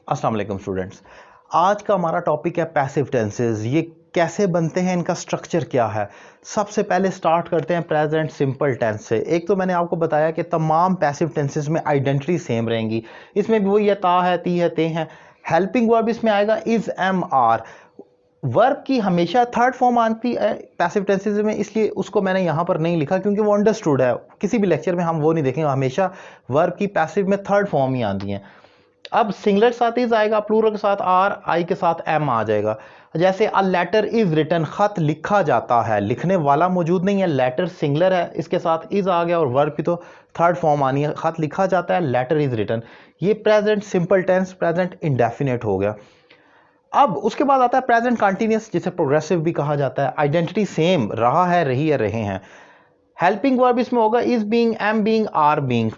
अस्सलाम वालेकुम स्टूडेंट्स। आज का हमारा टॉपिक है पैसिव टेंसेस। ये कैसे बनते हैं, इनका स्ट्रक्चर क्या है। सबसे पहले स्टार्ट करते हैं प्रेजेंट सिंपल टेंस से। एक तो मैंने आपको बताया कि तमाम पैसिव टेंसेस में आइडेंटिटी सेम रहेंगी। इसमें भी वही है, ता है, ती है, ते हैं। हेल्पिंग वर्ब इसमें आएगा इज, एम, आर। वर्ब की हमेशा थर्ड फॉर्म आती है पैसिव टेंसेस में, इसलिए उसको मैंने यहाँ पर नहीं लिखा क्योंकि वो अंडरस्टूड है। किसी भी लेक्चर में हम वो नहीं देखेंगे, हमेशा वर्ब की पैसिव में थर्ड फॉर्म ही आती हैं। अब सिंगुलर के साथ इज आएगा, प्लूरल के साथ आर, आई के साथ एम आ जाएगा। जैसे अ लेटर इज रिटन, खत लिखा जाता है, लिखने वाला मौजूद नहीं है, लेटर सिंगुलर है, इसके साथ इज आ गया और वर्ब की तो थर्ड फॉर्म आनी है, खत लिखा जाता है, लेटर इज रिटन। ये present simple tense, present indefinite हो गया। अब उसके बाद आता है प्रेजेंट कंटिन्यूअस, जिसे प्रोग्रेसिव भी कहा जाता है। आइडेंटिटी सेम, रहा है, रही है, रहे हैं। हेल्पिंग वर्ब इसमें होगा is being, am being, are being.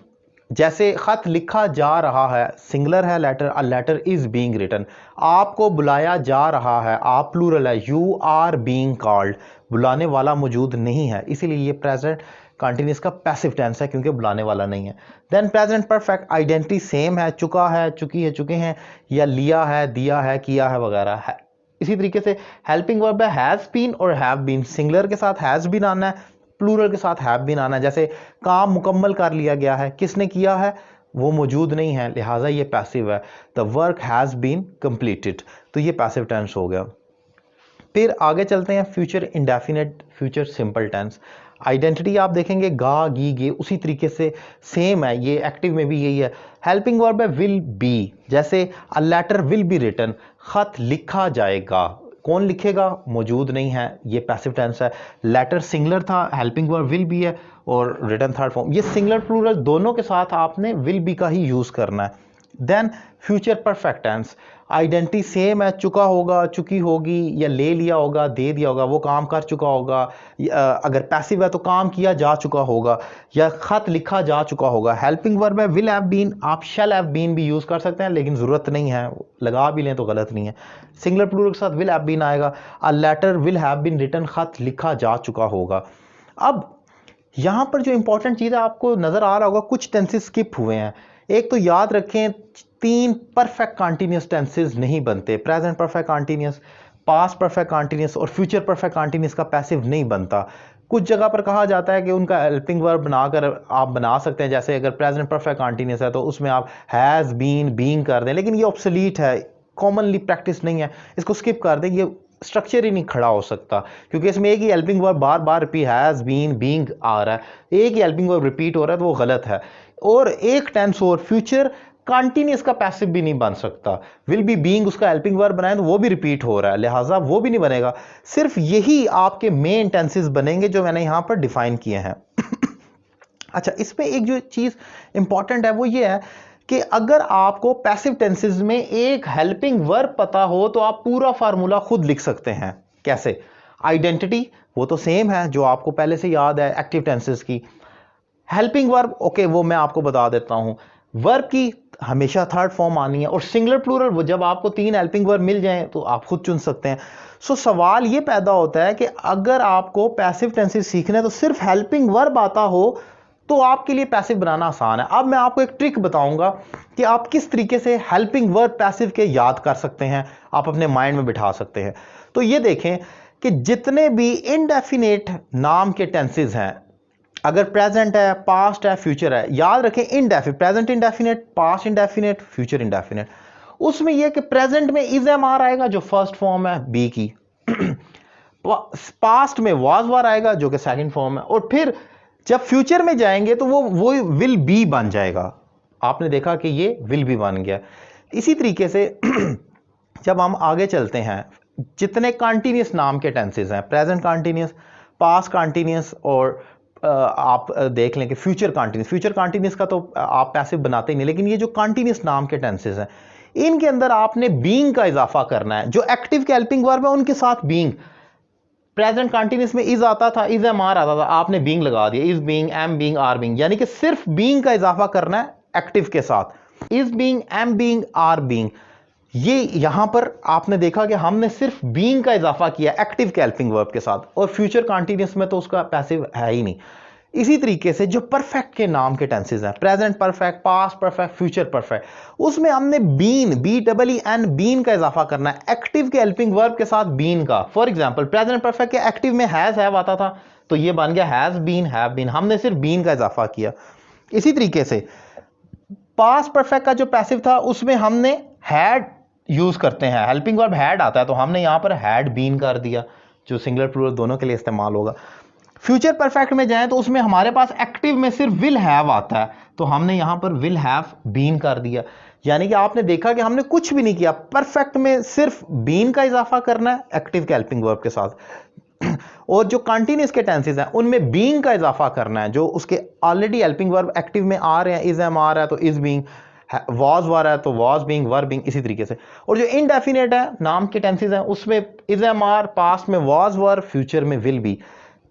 जैसे खत लिखा जा रहा है, सिंगुलर है letter, a letter is being written. आपको बुलाया जा रहा है, आप प्लूरल है, यू आर बीइंग कॉल्ड। बुलाने वाला मौजूद नहीं है, इसीलिए ये प्रेजेंट कंटिन्यूअस का पैसिव टेंस है, क्योंकि बुलाने वाला नहीं है। Then present perfect, identity same है, चुका है, चुकी है, चुके हैं, या लिया है, दिया है, किया है वगैरह है। इसी तरीके से हेल्पिंग वर्ब है हैज बीन और हैव बीन। सिंगुलर के साथ हैज बीन आना है, प्लूरल के साथ हैव बीन आना है। जैसे काम मुकम्मल कर लिया गया है, किसने किया है, वो मौजूद नहीं है, लिहाजा ये पैसिव है। The work has been completed, तो ये पैसिव टेंस हो गया। फिर आगे चलते हैं future indefinite, future simple tense. Identity आप देखेंगे गा, गी, गे, उसी तरीके से सेम है, ये एक्टिव में भी यही है। हेल्पिंग वर्ब है विल बी। जैसे a letter will be written, खत लिखा जाएगा, कौन लिखेगा, मौजूद नहीं है, ये पैसिव टेंस है। लेटर सिंगुलर था, हेल्पिंग वर्ब विल बी है और रिटन थर्ड फॉर्म। ये सिंगुलर प्लूरल दोनों के साथ आपने विल बी का ही यूज करना है। Then future perfect tense, identity same है, चुका होगा, चुकी होगी, या ले लिया होगा, दे दिया होगा, वो काम कर चुका होगा। अगर पैसिव है तो काम किया जा चुका होगा, या खत लिखा जा चुका होगा। हेल्पिंग वर्ब है विल हैव बीन, आप शैल हैव बीन भी यूज कर सकते हैं, लेकिन जरूरत नहीं है, लगा भी लें तो गलत नहीं है। सिंगुलर प्लूरल के साथ विल हैव बीन आएगा। A letter will have been written, खत लिखा जा चुका होगा। अब यहां पर जो इंपॉर्टेंट चीज है, आपको नजर आ रहा होगा कुछ टेंसेस स्किप हुए हैं। एक तो याद रखें, 3 परफेक्ट कंटीन्यूअस टेंसेस नहीं बनते। Present perfect continuous, past perfect continuous और फ्यूचर परफेक्ट कंटीन्यूअस का पैसिव नहीं बनता। कुछ जगह पर कहा जाता है कि उनका हेल्पिंग वर्ब बनाकर आप बना सकते हैं। जैसे अगर प्रेजेंट परफेक्ट कंटीन्यूअस है तो उसमें आप हैज बीन, बीइंग कर दें, लेकिन ये ऑब्सोलीट है, कॉमनली प्रैक्टिस नहीं है, इसको स्किप कर दें। ये स्ट्रक्चर ही नहीं खड़ा हो सकता, क्योंकि इसमें एक ही हेल्पिंग वर्ब बार बार रिपीट, हैज बीन, बीइंग आ रहा है, एक ही हेल्पिंग वर्ब रिपीट हो रहा है, तो वो गलत है। और एक टेंस और फ्यूचर कंटिन्यूअस का पैसिव भी नहीं बन सकता। विल बी बीइंग उसका हेल्पिंग वर्ब बनाए तो वो भी रिपीट हो रहा है, लिहाजा वो भी नहीं बनेगा। सिर्फ यही आपके मेन टेंसेस बनेंगे जो मैंने यहां पर डिफाइन किए हैं। अच्छा, इसमें एक जो चीज इंपॉर्टेंट है वो ये है कि अगर आपको पैसिव टेंसेस में एक हेल्पिंग वर्ब पता हो तो आप पूरा फार्मूला खुद लिख सकते हैं। कैसे? आइडेंटिटी वो तो सेम है जो आपको पहले से याद है एक्टिव टेंसेस की। हेल्पिंग वर्ब ओके, वो मैं आपको बता देता हूं। वर्ब की हमेशा थर्ड फॉर्म आनी है, और सिंगुलर प्लूरल वो जब आपको 3 हेल्पिंग वर्ब मिल जाएं तो आप खुद चुन सकते हैं। सो सवाल ये पैदा होता है कि अगर आपको पैसिव टेंसेस सीखने तो सिर्फ हेल्पिंग वर्ब आता हो तो आपके लिए पैसिव बनाना आसान है। अब मैं आपको एक ट्रिक बताऊंगा कि आप किस तरीके से हेल्पिंग वर्ब पैसिव के याद कर सकते हैं, आप अपने माइंड में बिठा सकते हैं। तो ये देखें कि जितने भी इनडेफिनेट नाम के टेंसेस हैं, अगर प्रेजेंट है, पास्ट है, फ्यूचर है, याद रखें indefinite, present indefinite, past indefinite, future indefinite. उसमें यह कि प्रेजेंट में इज एम आर आएगा जो फर्स्ट फॉर्म है बी की, पास्ट में वाज वार आएगा जो कि सेकंड फॉर्म है, और फिर जब फ्यूचर में जाएंगे तो वो विल बी बन जाएगा। आपने देखा कि ये विल बी बन गया। इसी तरीके से जब हम आगे चलते हैं, जितने कंटीन्यूअस नाम के टेंसेस हैं, प्रेजेंट कंटीन्यूअस, पास्ट कंटीन्यूअस, और आप देख लें कि फ्यूचर कंटीन्यूअस। फ्यूचर कंटीन्यूअस का तो आप पैसिव बनाते ही नहीं, लेकिन ये जो कंटीन्यूअस नाम के टेंसेस हैं, इनके अंदर आपने बीइंग का इजाफा करना है। जो एक्टिव के हेल्पिंग वर्ब है उनके साथ बीइंग। प्रेजेंट कंटीन्यूअस में इज आता था, इज एम आर आता था, आपने बीइंग लगा दिया, is being, am being, are being, यानी कि सिर्फ बीइंग का इजाफा करना है एक्टिव के साथ। Is being, am being, are being, ये यहां पर आपने देखा कि हमने सिर्फ बीइंग का इजाफा किया एक्टिव के हेल्पिंग वर्ब के साथ, और फ्यूचर कंटीन्यूअस में तो उसका पैसिव है ही नहीं। इसी तरीके से जो परफेक्ट के नाम के टेंसेज हैं, present perfect, past perfect, future perfect, उसमें हमने बीन, BEEN बीन का इजाफा करना है एक्टिव के हेल्पिंग वर्ब के साथ बीन का। फॉर एग्जांपल प्रेजेंट परफेक्ट के एक्टिव में हैव आता था, तो ये बन गया हैज बीन, हैव बीन, हमने सिर्फ बीन का इजाफा किया। इसी तरीके से पास्ट परफेक्ट का जो पैसिव था उसमें हमने हैड यूज करते हैं, हेल्पिंग वर्ब हैड आता है, तो हमने यहां पर हैड बीन कर दिया, जो सिंगुलर प्लूरल दोनों के लिए इस्तेमाल होगा। फ्यूचर परफेक्ट में जाएं तो उसमें हमारे पास एक्टिव में सिर्फ विल हैव आता है, तो हमने यहां पर विल हैव बीन कर दिया। यानी कि आपने देखा कि हमने कुछ भी नहीं किया, परफेक्ट में सिर्फ बीन का इजाफा करना है एक्टिव के हेल्पिंग वर्ब के साथ, और जो कंटीन्यूअस के टेंसेस हैं उनमें बीइंग का इजाफा करना है, जो उसके ऑलरेडी हेल्पिंग वर्ब एक्टिव में आ रहे हैं, इज एम आ रहा है तो इज बीइंग, वॉज वा रहा है तो वॉज बीइंग, वर बीइंग, इसी तरीके से। और जो इनडेफिनेट है नाम के टेंसेस हैं उसमें इज एम आर, पास्ट में वॉज वर, फ्यूचर में विल बी।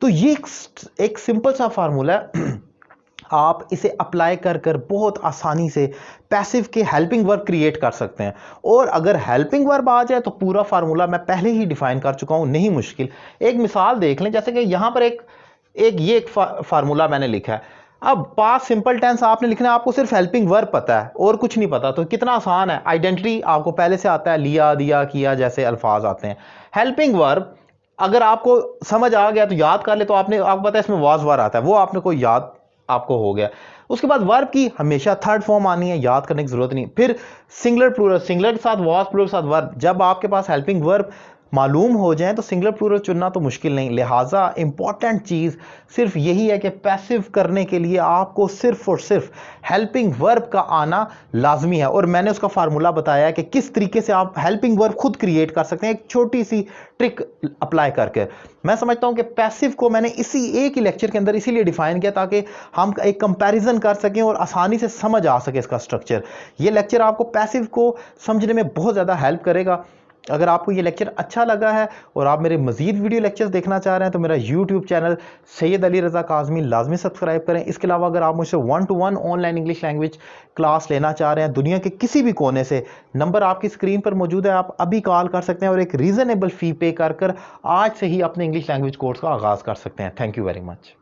तो ये एक सिंपल सा फार्मूला है, आप इसे अप्लाई कर कर बहुत आसानी से पैसिव के हेल्पिंग वर्ब क्रिएट कर सकते हैं। और अगर हेल्पिंग वर्ब आ जाए तो पूरा फार्मूला मैं पहले ही डिफाइन कर चुका हूं, नहीं मुश्किल। एक मिसाल देख लें, जैसे कि यहां पर एक फार्मूला मैंने लिखा है। अब पास्ट सिंपल टेंस आपने लिखना है, आपको सिर्फ हेल्पिंग वर्ब पता है और कुछ नहीं पता, तो कितना आसान है। आइडेंटिटी आपको पहले से आता है, लिया, दिया, किया जैसे अल्फाज आते हैं। हेल्पिंग वर्ब अगर आपको समझ आ गया तो याद कर ले, तो आपको पता है इसमें वॉज वर आता है, वो आपने कोई याद आपको हो गया। उसके बाद वर्ब की हमेशा थर्ड फॉर्म आनी है, याद करने की जरूरत नहीं। फिर सिंगुलर प्लूरल, सिंगुलर के साथ वॉज, प्लूरल के साथ वर्ब। जब आपके पास हेल्पिंग वर्ब मालूम हो जाए तो सिंगुलर प्लूरल चुनना तो मुश्किल नहीं। लिहाजा इंपॉर्टेंट चीज़ सिर्फ यही है कि पैसिव करने के लिए आपको सिर्फ और सिर्फ हेल्पिंग वर्ब का आना लाजमी है। और मैंने उसका फार्मूला बताया कि किस तरीके से आप हेल्पिंग वर्ब खुद क्रिएट कर सकते हैं, एक छोटी सी ट्रिक अप्लाई करके। मैं समझता हूं कि पैसिव को मैंने इसी एक ही लेक्चर के अंदर इसीलिए डिफाइन किया ताकि हम एक कंपैरिजन कर सकें और आसानी से समझ आ सके इसका स्ट्रक्चर। ये लेक्चर आपको पैसिव को समझने में बहुत ज़्यादा हेल्प करेगा। अगर आपको ये लेक्चर अच्छा लगा है और आप मेरे मजीद वीडियो लेक्चर्स देखना चाह रहे हैं तो मेरा यूट्यूब चैनल सैयद अली रज़ा काज़मी लाजमी सब्सक्राइब करें। इसके अलावा अगर आप मुझसे 1-to-1 online English language class लेना चाह रहे हैं दुनिया के किसी भी कोने से, नंबर आपकी स्क्रीन पर मौजूद है, आप अभी कॉल कर सकते हैं और एक रीज़नेबल फ़ी पे कर आज से ही अपने इंग्लिश लैंग्वेज कोर्स का आगाज़ कर सकते हैं। Thank you very much.